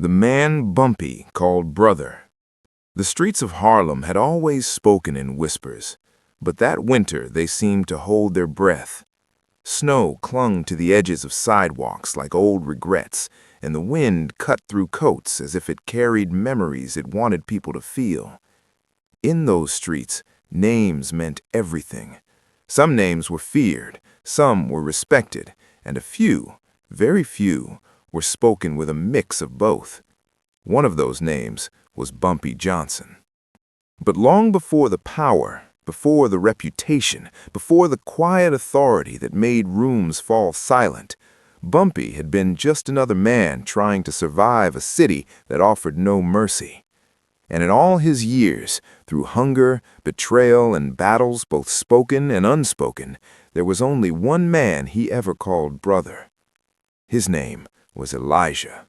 The man Bumpy called brother. The streets of Harlem had always spoken in whispers, but that winter they seemed to hold their breath. Snow clung to the edges of sidewalks like old regrets, and the wind cut through coats as if it carried memories it wanted people to feel. In those streets, names meant everything. Some names were feared, some were respected, and a few, very few, were spoken with a mix of both. One of those names was Bumpy Johnson. But long before the power, before the reputation, before the quiet authority that made rooms fall silent, Bumpy had been just another man trying to survive a city that offered no mercy. And in all his years, through hunger, betrayal, and battles both spoken and unspoken, there was only one man he ever called brother. His name was Elijah.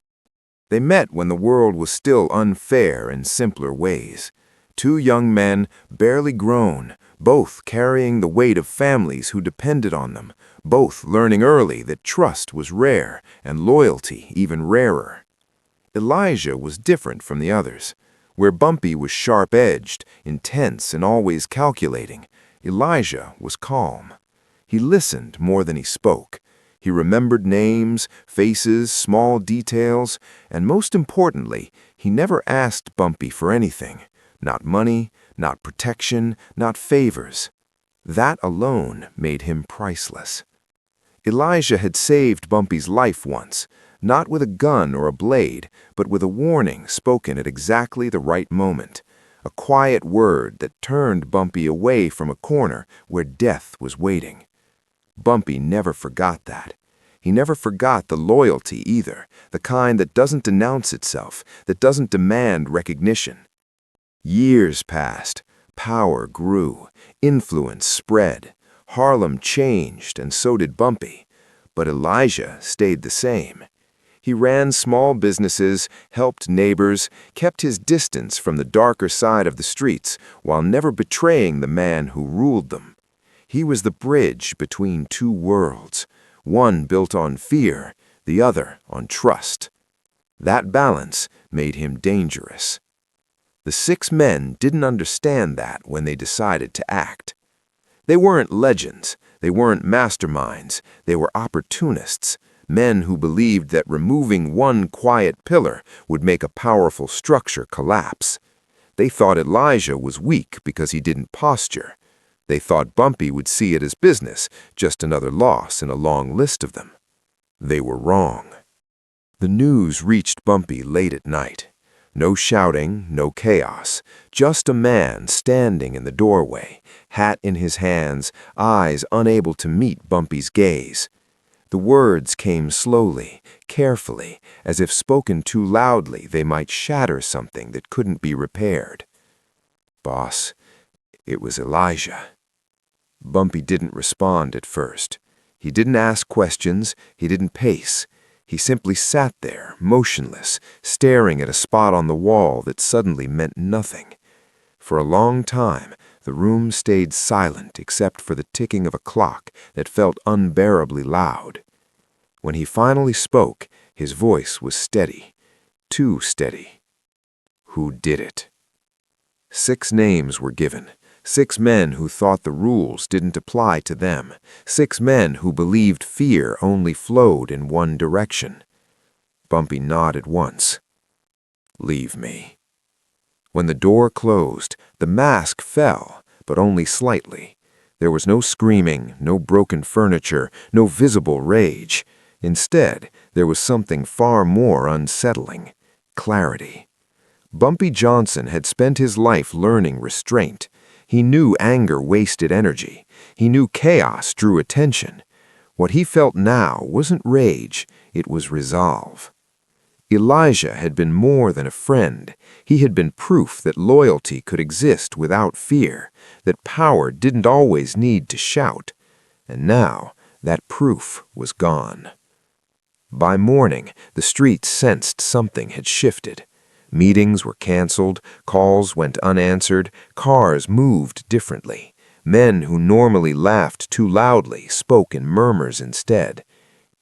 They met when the world was still unfair in simpler ways. Two young men, barely grown, both carrying the weight of families who depended on them, both learning early that trust was rare and loyalty even rarer. Elijah was different from the others. Where Bumpy was sharp-edged, intense, and always calculating, Elijah was calm. He listened more than he spoke. He remembered names, faces, small details, and most importantly, he never asked Bumpy for anything. Not money, not protection, not favors. That alone made him priceless. Elijah had saved Bumpy's life once, not with a gun or a blade, but with a warning spoken at exactly the right moment. A quiet word that turned Bumpy away from a corner where death was waiting. Bumpy never forgot that. He never forgot the loyalty either, the kind that doesn't denounce itself, that doesn't demand recognition. Years passed, power grew, influence spread. Harlem changed, and so did Bumpy. But Elijah stayed the same. He ran small businesses, helped neighbors, kept his distance from the darker side of the streets, while never betraying the man who ruled them. He was the bridge between two worlds, one built on fear, the other on trust. That balance made him dangerous. The 6 men didn't understand that when they decided to act. They weren't legends, they weren't masterminds, they were opportunists, men who believed that removing one quiet pillar would make a powerful structure collapse. They thought Elijah was weak because he didn't posture. They thought Bumpy would see it as business, just another loss in a long list of them. They were wrong. The news reached Bumpy late at night. No shouting, no chaos, just a man standing in the doorway, hat in his hands, eyes unable to meet Bumpy's gaze. The words came slowly, carefully, as if spoken too loudly they might shatter something that couldn't be repaired. "Boss, it was Elijah." Bumpy didn't respond at first. He didn't ask questions, he didn't pace. He simply sat there, motionless, staring at a spot on the wall that suddenly meant nothing. For a long time, the room stayed silent except for the ticking of a clock that felt unbearably loud. When he finally spoke, his voice was steady, too steady. Who did it? 6 names were given. 6 men who thought the rules didn't apply to them. 6 men who believed fear only flowed in one direction. Bumpy nodded once. "Leave me." When the door closed, the mask fell, but only slightly. There was no screaming, no broken furniture, no visible rage. Instead, there was something far more unsettling: clarity. Bumpy Johnson had spent his life learning restraint. He knew anger wasted energy. He knew chaos drew attention. What he felt now wasn't rage, it was resolve. Elijah had been more than a friend. He had been proof that loyalty could exist without fear, that power didn't always need to shout. And now, that proof was gone. By morning, the streets sensed something had shifted. Meetings were canceled, calls went unanswered, cars moved differently. Men who normally laughed too loudly spoke in murmurs instead.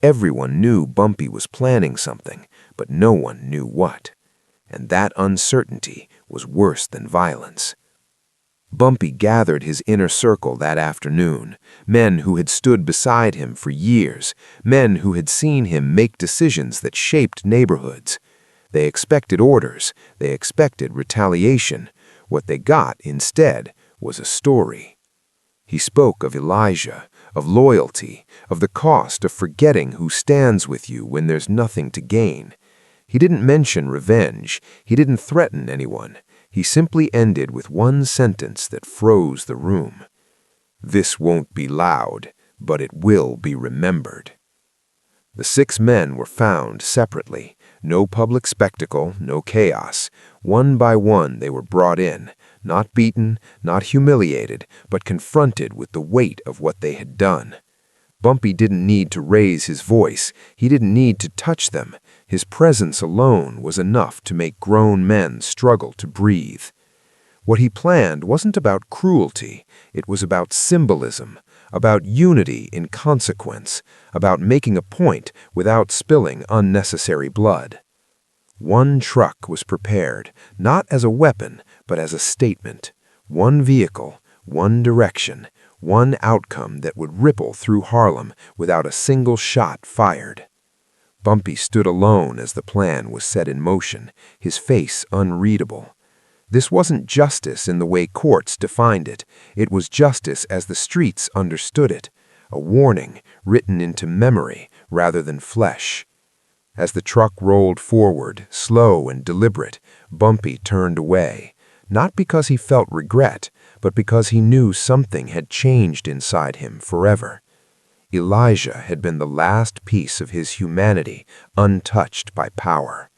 Everyone knew Bumpy was planning something, but no one knew what. And that uncertainty was worse than violence. Bumpy gathered his inner circle that afternoon, men who had stood beside him for years, men who had seen him make decisions that shaped neighborhoods. They expected orders, they expected retaliation. What they got, instead, was a story. He spoke of Elijah, of loyalty, of the cost of forgetting who stands with you when there's nothing to gain. He didn't mention revenge, he didn't threaten anyone. He simply ended with one sentence that froze the room. "This won't be loud, but it will be remembered." The 6 men were found separately. No public spectacle, no chaos. One by one they were brought in, not beaten, not humiliated, but confronted with the weight of what they had done. Bumpy didn't need to raise his voice. He didn't need to touch them. His presence alone was enough to make grown men struggle to breathe. What he planned wasn't about cruelty. It was about symbolism, about unity in consequence, about making a point without spilling unnecessary blood. One truck was prepared, not as a weapon, but as a statement. One vehicle, one direction, one outcome that would ripple through Harlem without a single shot fired. Bumpy stood alone as the plan was set in motion, his face unreadable. This wasn't justice in the way courts defined it. It was justice as the streets understood it, a warning written into memory rather than flesh. As the truck rolled forward, slow and deliberate, Bumpy turned away, not because he felt regret, but because he knew something had changed inside him forever. Elijah had been the last piece of his humanity untouched by power.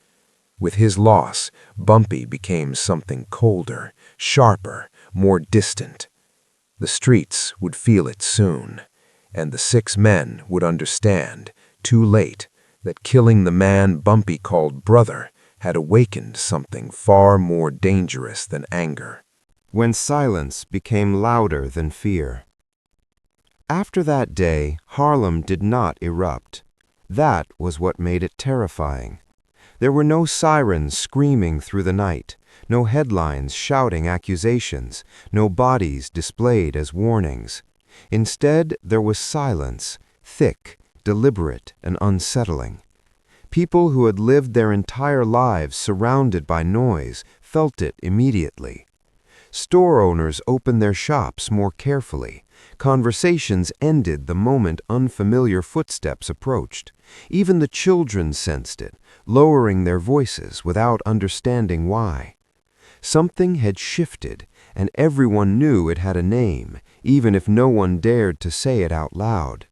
With his loss, Bumpy became something colder, sharper, more distant. The streets would feel it soon, and the 6 men would understand, too late, that killing the man Bumpy called brother had awakened something far more dangerous than anger. When silence became louder than fear. After that day, Harlem did not erupt. That was what made it terrifying. There were no sirens screaming through the night, no headlines shouting accusations, no bodies displayed as warnings. Instead, there was silence, thick, deliberate, and unsettling. People who had lived their entire lives surrounded by noise felt it immediately. Store owners opened their shops more carefully. Conversations ended the moment unfamiliar footsteps approached. Even the children sensed it, lowering their voices without understanding why. Something had shifted, and everyone knew it had a name, even if no one dared to say it out loud.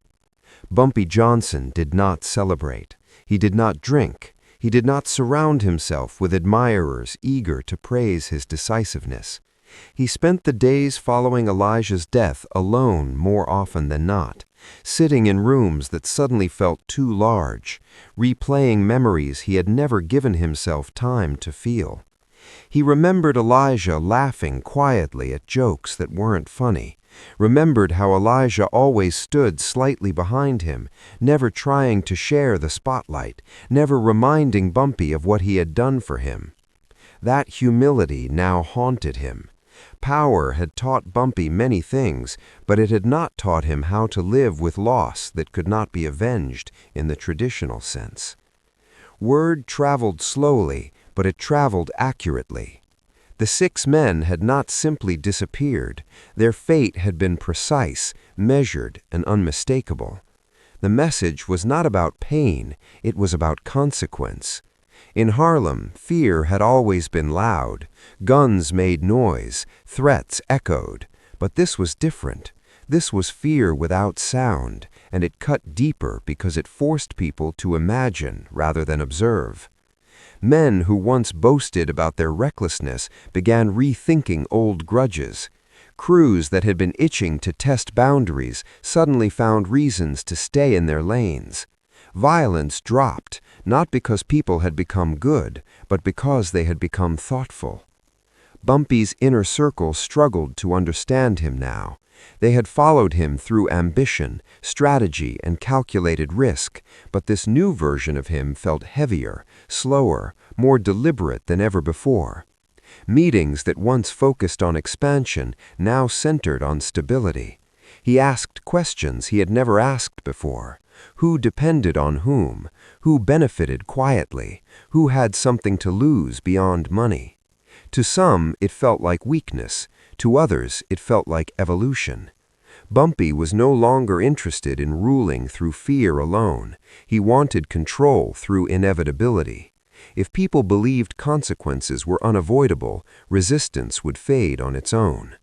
Bumpy Johnson did not celebrate. He did not drink. He did not surround himself with admirers eager to praise his decisiveness. He spent the days following Elijah's death alone more often than not, sitting in rooms that suddenly felt too large, replaying memories he had never given himself time to feel. He remembered Elijah laughing quietly at jokes that weren't funny, remembered how Elijah always stood slightly behind him, never trying to share the spotlight, never reminding Bumpy of what he had done for him. That humility now haunted him. Power had taught Bumpy many things, but it had not taught him how to live with loss that could not be avenged in the traditional sense. Word traveled slowly, but it traveled accurately. The 6 men had not simply disappeared. Their fate had been precise, measured, and unmistakable. The message was not about pain, it was about consequence. In Harlem, fear had always been loud. Guns made noise, threats echoed. But this was different. This was fear without sound, and it cut deeper because it forced people to imagine rather than observe. Men who once boasted about their recklessness began rethinking old grudges. Crews that had been itching to test boundaries suddenly found reasons to stay in their lanes. Violence dropped, not because people had become good, but because they had become thoughtful. Bumpy's inner circle struggled to understand him now. They had followed him through ambition, strategy, and calculated risk, but this new version of him felt heavier, slower, more deliberate than ever before. Meetings that once focused on expansion now centered on stability. He asked questions he had never asked before. Who depended on whom? Who benefited quietly? Who had something to lose beyond money? To some, it felt like weakness. To others, it felt like evolution. Bumpy was no longer interested in ruling through fear alone. He wanted control through inevitability. If people believed consequences were unavoidable, resistance would fade on its own.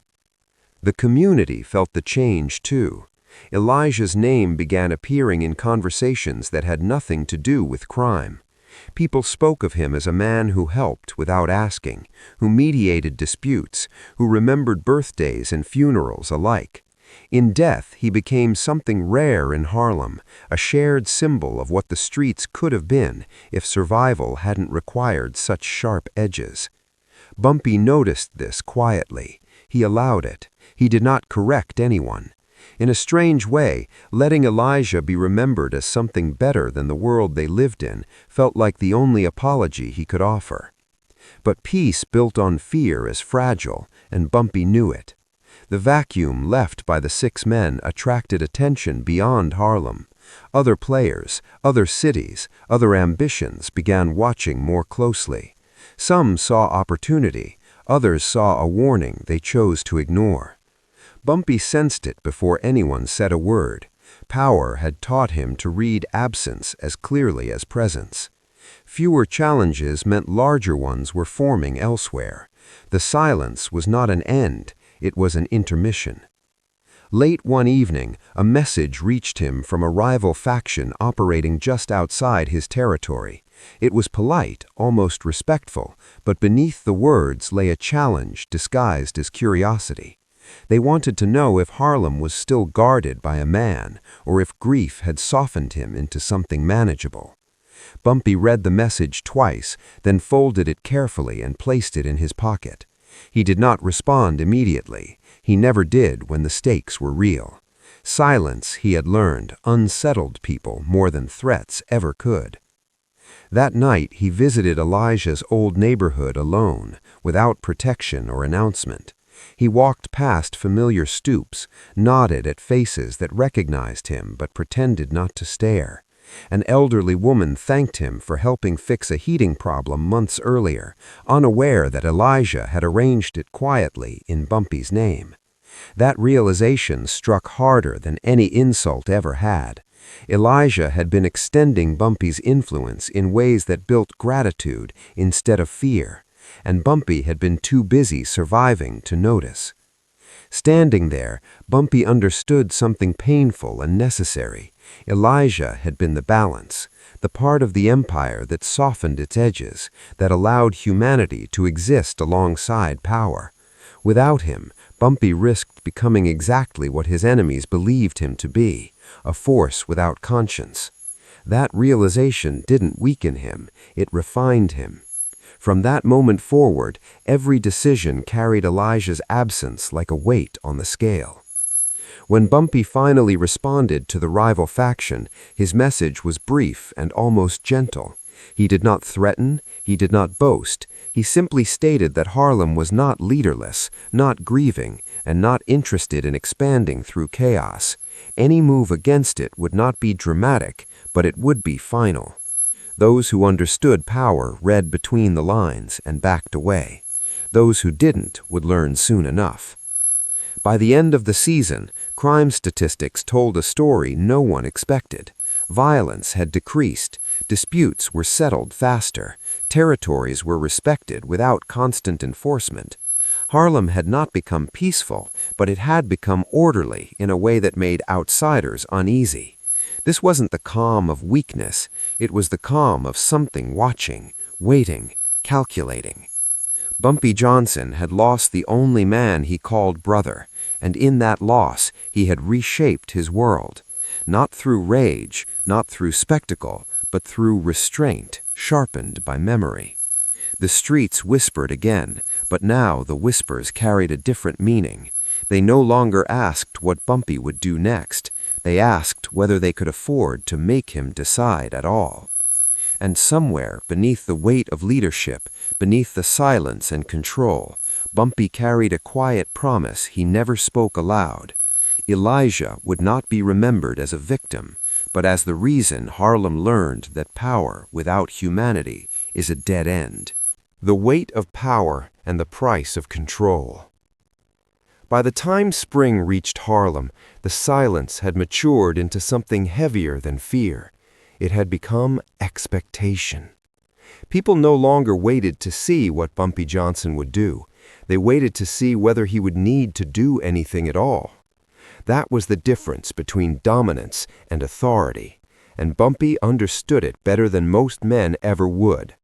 The community felt the change too. Elijah's name began appearing in conversations that had nothing to do with crime. People spoke of him as a man who helped without asking, who mediated disputes, who remembered birthdays and funerals alike. In death, he became something rare in Harlem, a shared symbol of what the streets could have been if survival hadn't required such sharp edges. Bumpy noticed this quietly. He allowed it. He did not correct anyone. In a strange way, letting Elijah be remembered as something better than the world they lived in felt like the only apology he could offer. But peace built on fear is fragile, and Bumpy knew it. The vacuum left by the 6 men attracted attention beyond Harlem. Other players, other cities, other ambitions began watching more closely. Some saw opportunity, others saw a warning they chose to ignore. Bumpy sensed it before anyone said a word. Power had taught him to read absence as clearly as presence. Fewer challenges meant larger ones were forming elsewhere. The silence was not an end, it was an intermission. Late one evening, a message reached him from a rival faction operating just outside his territory. It was polite, almost respectful, but beneath the words lay a challenge disguised as curiosity. They wanted to know if Harlem was still guarded by a man, or if grief had softened him into something manageable. Bumpy read the message twice, then folded it carefully and placed it in his pocket. He did not respond immediately. He never did when the stakes were real. Silence, he had learned, unsettled people more than threats ever could. That night he visited Elijah's old neighborhood alone, without protection or announcement. He walked past familiar stoops, nodded at faces that recognized him but pretended not to stare. An elderly woman thanked him for helping fix a heating problem months earlier, unaware that Elijah had arranged it quietly in Bumpy's name. That realization struck harder than any insult ever had. Elijah had been extending Bumpy's influence in ways that built gratitude instead of fear, and Bumpy had been too busy surviving to notice. Standing there, Bumpy understood something painful and necessary. Elijah had been the balance, the part of the empire that softened its edges, that allowed humanity to exist alongside power. Without him, Bumpy risked becoming exactly what his enemies believed him to be, a force without conscience. That realization didn't weaken him, it refined him. From that moment forward, every decision carried Elijah's absence like a weight on the scale. When Bumpy finally responded to the rival faction, his message was brief and almost gentle. He did not threaten, he did not boast. He simply stated that Harlem was not leaderless, not grieving, and not interested in expanding through chaos. Any move against it would not be dramatic, but it would be final. Those who understood power read between the lines and backed away. Those who didn't would learn soon enough. By the end of the season, crime statistics told a story no one expected. Violence had decreased, disputes were settled faster, territories were respected without constant enforcement. Harlem had not become peaceful, but it had become orderly in a way that made outsiders uneasy. This wasn't the calm of weakness, it was the calm of something watching, waiting, calculating. Bumpy Johnson had lost the only man he called brother, and in that loss he had reshaped his world. Not through rage, not through spectacle, but through restraint, sharpened by memory. The streets whispered again, but now the whispers carried a different meaning. They no longer asked what Bumpy would do next. They asked whether they could afford to make him decide at all. And somewhere, beneath the weight of leadership, beneath the silence and control, Bumpy carried a quiet promise he never spoke aloud. Elijah would not be remembered as a victim, but as the reason Harlem learned that power without humanity is a dead end. The weight of power and the price of control. By the time spring reached Harlem, the silence had matured into something heavier than fear. It had become expectation. People no longer waited to see what Bumpy Johnson would do. They waited to see whether he would need to do anything at all. That was the difference between dominance and authority, and Bumpy understood it better than most men ever would.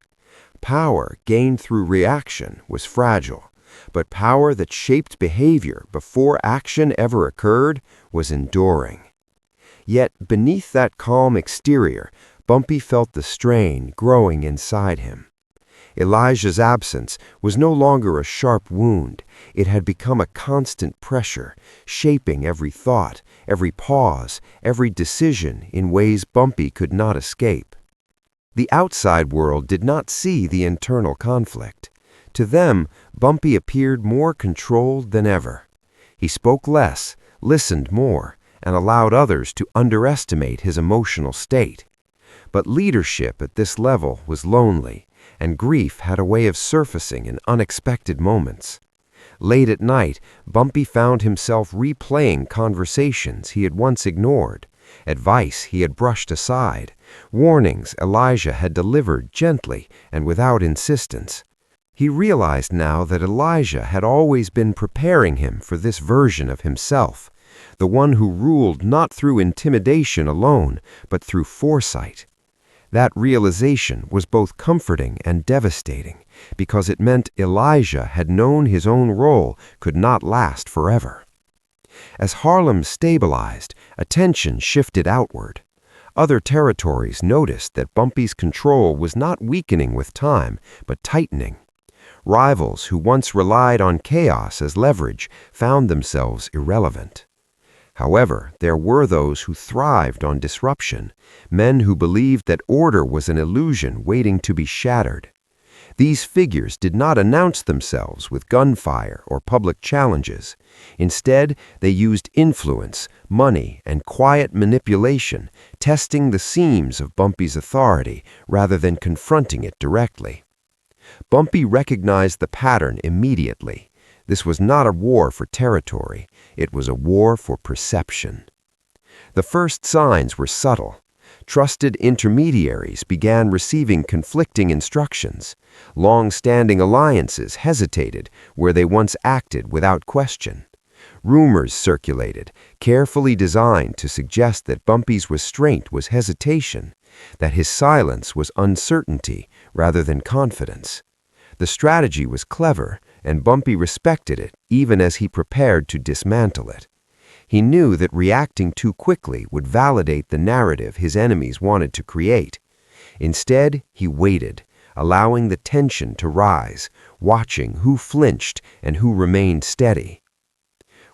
Power gained through reaction was fragile, but power that shaped behavior before action ever occurred was enduring. Yet beneath that calm exterior, Bumpy felt the strain growing inside him. Elijah's absence was no longer a sharp wound. It had become a constant pressure, shaping every thought, every pause, every decision in ways Bumpy could not escape. The outside world did not see the internal conflict. To them, Bumpy appeared more controlled than ever. He spoke less, listened more, and allowed others to underestimate his emotional state. But leadership at this level was lonely, and grief had a way of surfacing in unexpected moments. Late at night, Bumpy found himself replaying conversations he had once ignored, advice he had brushed aside, warnings Elijah had delivered gently and without insistence. He realized now that Elijah had always been preparing him for this version of himself, the one who ruled not through intimidation alone, but through foresight. That realization was both comforting and devastating, because it meant Elijah had known his own role could not last forever. As Harlem stabilized, attention shifted outward. Other territories noticed that Bumpy's control was not weakening with time, but tightening. Rivals who once relied on chaos as leverage found themselves irrelevant. However, there were those who thrived on disruption, men who believed that order was an illusion waiting to be shattered. These figures did not announce themselves with gunfire or public challenges. Instead, they used influence, money, and quiet manipulation, testing the seams of Bumpy's authority rather than confronting it directly. Bumpy recognized the pattern immediately. This was not a war for territory. It was a war for perception. The first signs were subtle. Trusted intermediaries began receiving conflicting instructions. Long-standing alliances hesitated where they once acted without question. Rumors circulated, carefully designed to suggest that Bumpy's restraint was hesitation, that his silence was uncertainty rather than confidence. The strategy was clever, and Bumpy respected it even as he prepared to dismantle it. He knew that reacting too quickly would validate the narrative his enemies wanted to create. Instead, he waited, allowing the tension to rise, watching who flinched and who remained steady.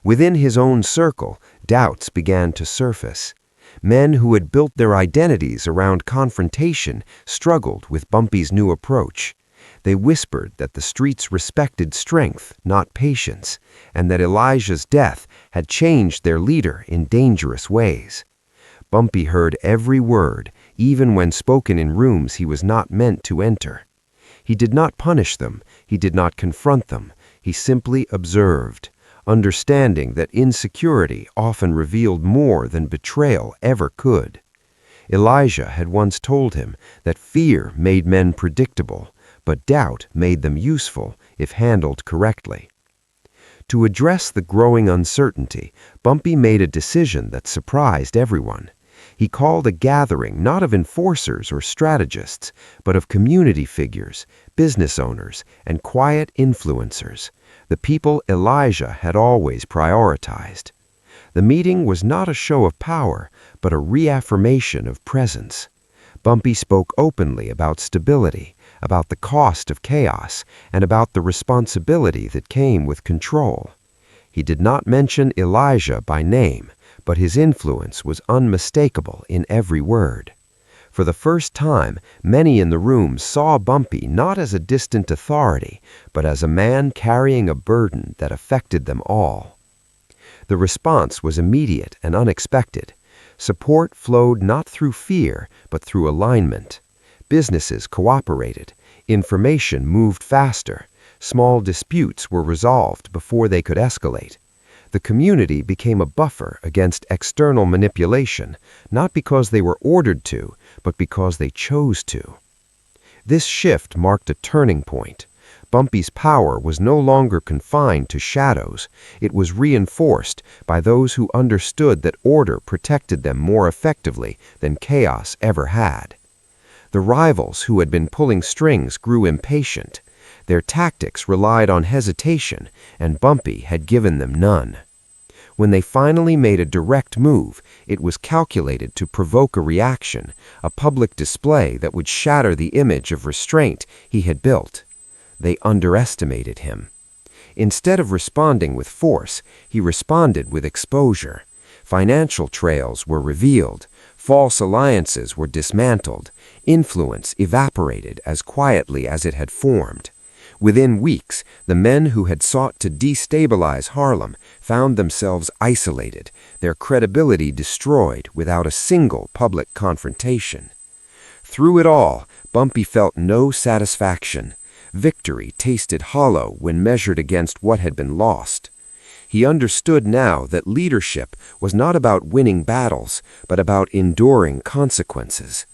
Within his own circle, doubts began to surface. Men who had built their identities around confrontation struggled with Bumpy's new approach. They whispered that the streets respected strength, not patience, and that Elijah's death had changed their leader in dangerous ways. Bumpy heard every word, even when spoken in rooms he was not meant to enter. He did not punish them, he did not confront them, he simply observed, understanding that insecurity often revealed more than betrayal ever could. Elijah had once told him that fear made men predictable, but doubt made them useful if handled correctly. To address the growing uncertainty, Bumpy made a decision that surprised everyone. He called a gathering not of enforcers or strategists, but of community figures, business owners, and quiet influencers, the people Elijah had always prioritized. The meeting was not a show of power, but a reaffirmation of presence. Bumpy spoke openly about stability, about the cost of chaos, and about the responsibility that came with control. He did not mention Elijah by name, but his influence was unmistakable in every word. For the first time, many in the room saw Bumpy not as a distant authority, but as a man carrying a burden that affected them all. The response was immediate and unexpected. Support flowed not through fear, but through alignment. Businesses cooperated. Information moved faster. Small disputes were resolved before they could escalate. The community became a buffer against external manipulation, not because they were ordered to, but because they chose to. This shift marked a turning point. Bumpy's power was no longer confined to shadows. It was reinforced by those who understood that order protected them more effectively than chaos ever had. The rivals who had been pulling strings grew impatient. Their tactics relied on hesitation, and Bumpy had given them none. When they finally made a direct move, it was calculated to provoke a reaction, a public display that would shatter the image of restraint he had built. They underestimated him. Instead of responding with force, he responded with exposure. Financial trails were revealed. False alliances were dismantled. Influence evaporated as quietly as it had formed. Within weeks, the men who had sought to destabilize Harlem found themselves isolated, their credibility destroyed without a single public confrontation. Through it all, Bumpy felt no satisfaction. Victory tasted hollow when measured against what had been lost. He understood now that leadership was not about winning battles, but about enduring consequences.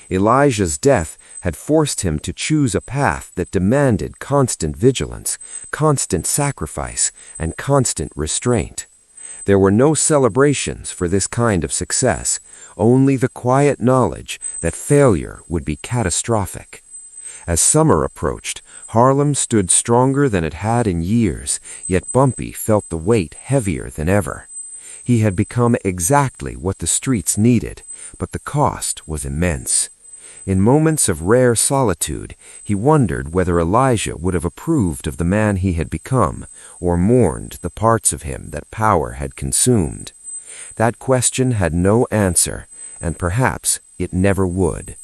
Elijah's death had forced him to choose a path that demanded constant vigilance, constant sacrifice, and constant restraint. There were no celebrations for this kind of success, only the quiet knowledge that failure would be catastrophic. As summer approached, Harlem stood stronger than it had in years, yet Bumpy felt the weight heavier than ever. He had become exactly what the streets needed, but the cost was immense. In moments of rare solitude, he wondered whether Elijah would have approved of the man he had become, or mourned the parts of him that power had consumed. That question had no answer, and perhaps it never would.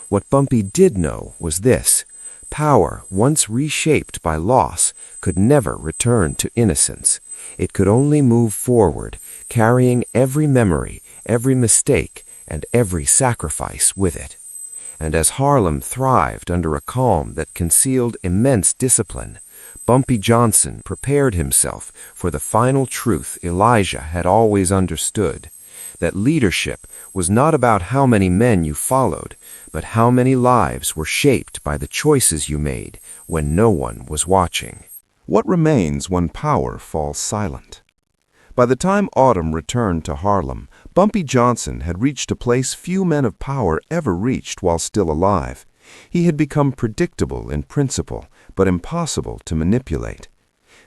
What Bumpy did know was this: power, once reshaped by loss, could never return to innocence. It could only move forward, carrying every memory, every mistake, and every sacrifice with it. And as Harlem thrived under a calm that concealed immense discipline, Bumpy Johnson prepared himself for the final truth Elijah had always understood: that leadership was not about how many men you followed, but how many lives were shaped by the choices you made when no one was watching. What remains when power falls silent? By the time autumn returned to Harlem, Bumpy Johnson had reached a place few men of power ever reached while still alive. He had become predictable in principle, but impossible to manipulate.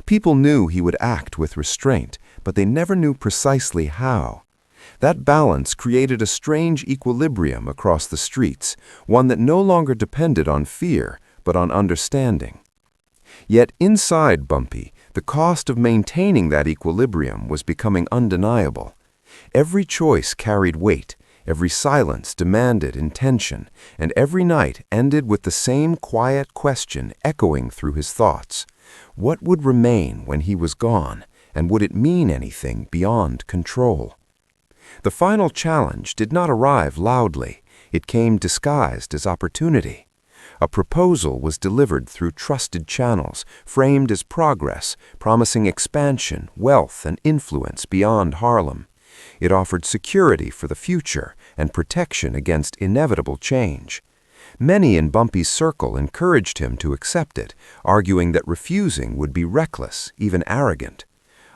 People knew he would act with restraint, but they never knew precisely how. That balance created a strange equilibrium across the streets, one that no longer depended on fear, but on understanding. Yet inside Bumpy, the cost of maintaining that equilibrium was becoming undeniable. Every choice carried weight, every silence demanded intention, and every night ended with the same quiet question echoing through his thoughts. What would remain when he was gone, and would it mean anything beyond control? The final challenge did not arrive loudly. It came disguised as opportunity. A proposal was delivered through trusted channels, framed as progress, promising expansion, wealth, and influence beyond Harlem. It offered security for the future and protection against inevitable change. Many in Bumpy's circle encouraged him to accept it, arguing that refusing would be reckless, even arrogant.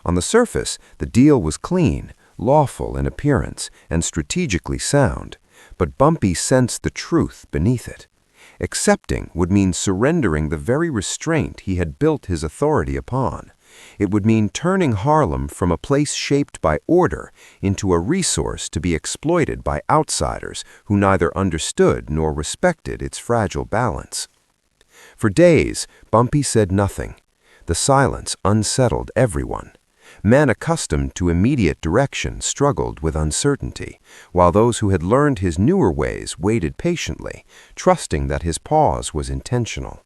On the surface, the deal was clean, lawful in appearance, and strategically sound, but Bumpy sensed the truth beneath it. Accepting would mean surrendering the very restraint he had built his authority upon. It would mean turning Harlem from a place shaped by order into a resource to be exploited by outsiders who neither understood nor respected its fragile balance. For days, Bumpy said nothing. The silence unsettled everyone. Men accustomed to immediate direction struggled with uncertainty, while those who had learned his newer ways waited patiently, trusting that his pause was intentional.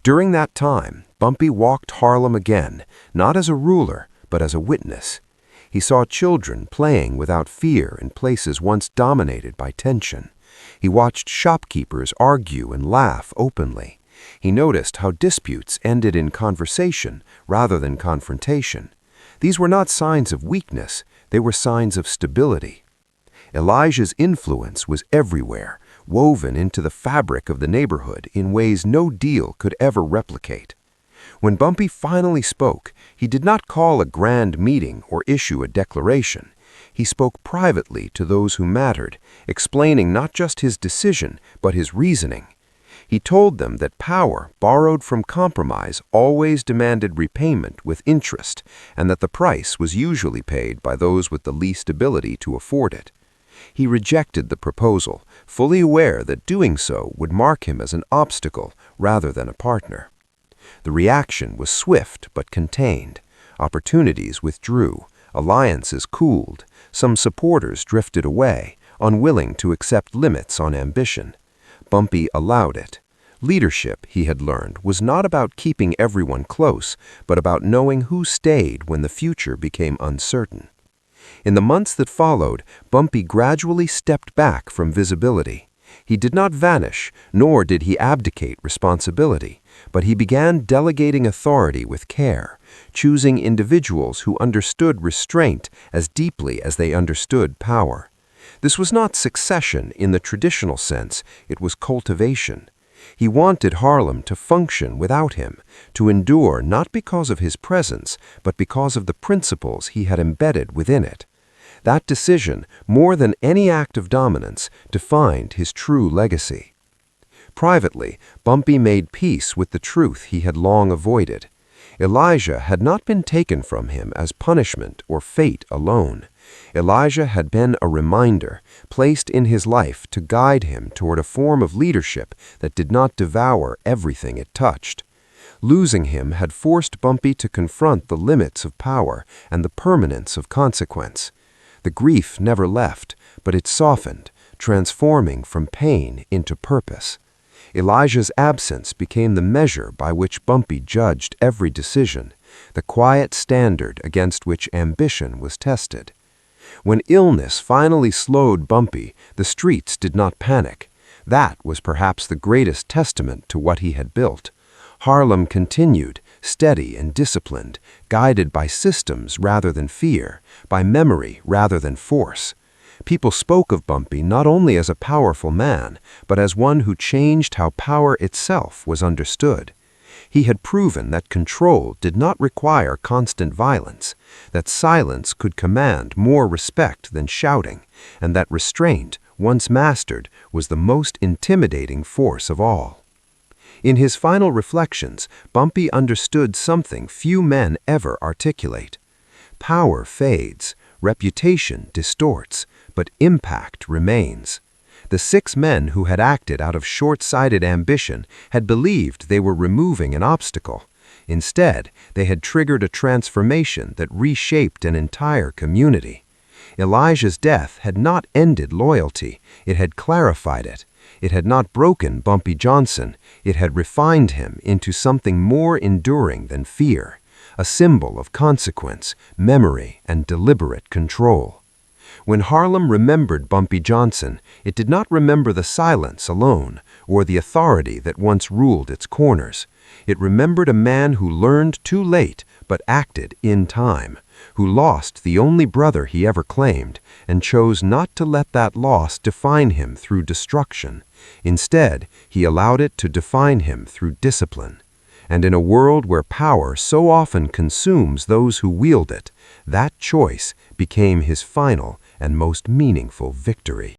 During that time, Bumpy walked Harlem again, not as a ruler, but as a witness. He saw children playing without fear in places once dominated by tension. He watched shopkeepers argue and laugh openly. He noticed how disputes ended in conversation rather than confrontation. These were not signs of weakness, they were signs of stability. Elijah's influence was everywhere, woven into the fabric of the neighborhood in ways no deal could ever replicate. When Bumpy finally spoke, he did not call a grand meeting or issue a declaration. He spoke privately to those who mattered, explaining not just his decision, but his reasoning. He told them that power borrowed from compromise always demanded repayment with interest, and that the price was usually paid by those with the least ability to afford it. He rejected the proposal, fully aware that doing so would mark him as an obstacle rather than a partner. The reaction was swift but contained. Opportunities withdrew, alliances cooled, some supporters drifted away, unwilling to accept limits on ambition. Bumpy allowed it. Leadership, he had learned, was not about keeping everyone close, but about knowing who stayed when the future became uncertain. In the months that followed, Bumpy gradually stepped back from visibility. He did not vanish, nor did he abdicate responsibility, but he began delegating authority with care, choosing individuals who understood restraint as deeply as they understood power. This was not succession in the traditional sense, it was cultivation. He wanted Harlem to function without him, to endure not because of his presence, but because of the principles he had embedded within it. That decision, more than any act of dominance, defined his true legacy. Privately, Bumpy made peace with the truth he had long avoided. Elijah had not been taken from him as punishment or fate alone. Elijah had been a reminder, placed in his life to guide him toward a form of leadership that did not devour everything it touched. Losing him had forced Bumpy to confront the limits of power and the permanence of consequence. The grief never left, but it softened, transforming from pain into purpose. Elijah's absence became the measure by which Bumpy judged every decision, the quiet standard against which ambition was tested. When illness finally slowed Bumpy, the streets did not panic. That was perhaps the greatest testament to what he had built. Harlem continued, steady and disciplined, guided by systems rather than fear, by memory rather than force. People spoke of Bumpy not only as a powerful man, but as one who changed how power itself was understood. He had proven that control did not require constant violence, that silence could command more respect than shouting, and that restraint, once mastered, was the most intimidating force of all. In his final reflections, Bumpy understood something few men ever articulate. Power fades, reputation distorts, but impact remains. The 6 men who had acted out of short-sighted ambition had believed they were removing an obstacle. Instead, they had triggered a transformation that reshaped an entire community. Elijah's death had not ended loyalty, it had clarified it. It had not broken Bumpy Johnson, it had refined him into something more enduring than fear, a symbol of consequence, memory, and deliberate control. When Harlem remembered Bumpy Johnson, it did not remember the silence alone, or the authority that once ruled its corners. It remembered a man who learned too late, but acted in time, who lost the only brother he ever claimed, and chose not to let that loss define him through destruction. Instead, he allowed it to define him through discipline. And in a world where power so often consumes those who wield it, that choice became his final and most meaningful victory.